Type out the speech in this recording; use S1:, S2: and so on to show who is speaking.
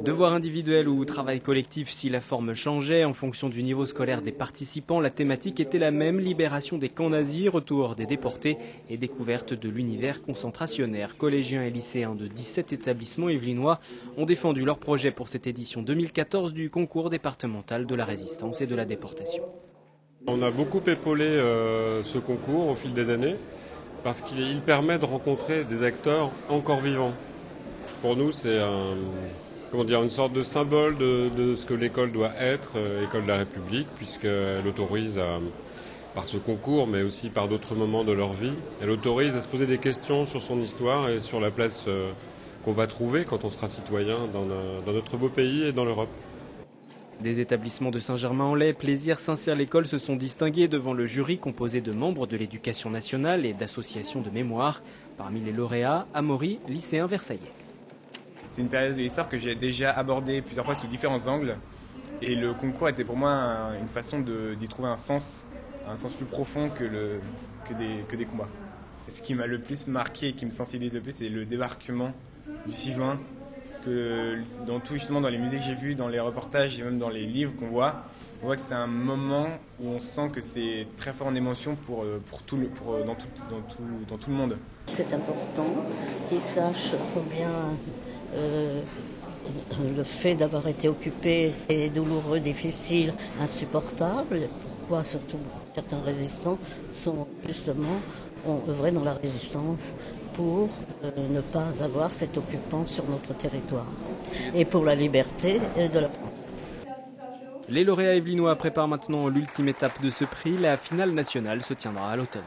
S1: Devoir individuel ou travail collectif, si la forme changeait en fonction du niveau scolaire des participants, la thématique était la même: libération des camps nazis, retour des déportés et découverte de l'univers concentrationnaire. Collégiens et lycéens de 17 établissements yvelinois ont défendu leur projet pour cette édition 2014 du concours départemental de la résistance et de la déportation.
S2: On a beaucoup épaulé ce concours au fil des années parce qu'il permet de rencontrer des acteurs encore vivants. Pour nous, c'est une sorte de symbole de ce que l'école doit être, école de la République, puisqu'elle autorise, par ce concours, mais aussi par d'autres moments de leur vie, elle autorise à se poser des questions sur son histoire et sur la place qu'on va trouver quand on sera citoyen dans notre beau pays et dans l'Europe.
S1: Des établissements de Saint-Germain-en-Laye, Plaisir, Saint-Cyr-l'École se sont distingués devant le jury composé de membres de l'Éducation nationale et d'associations de mémoire. Parmi les lauréats, Amaury, lycéen versaillais.
S3: C'est une période de l'histoire que j'ai déjà abordée plusieurs fois sous différents angles. Et le concours était pour moi une façon d'y trouver un sens plus profond que des combats. Ce qui m'a le plus marqué et qui me sensibilise le plus, c'est le débarquement du 6 juin. Parce que dans les musées que j'ai vus, dans les reportages et même dans les livres qu'on voit, on voit que c'est un moment où on sent que c'est très fort en émotion dans tout le monde.
S4: C'est important qu'ils sachent combien le fait d'avoir été occupé est douloureux, difficile, insupportable. Pourquoi surtout certains résistants ont œuvré dans la résistance pour ne pas avoir cet occupant sur notre territoire et pour la liberté de la France.
S1: Les lauréats yvelinois préparent maintenant l'ultime étape de ce prix. La finale nationale se tiendra à l'automne.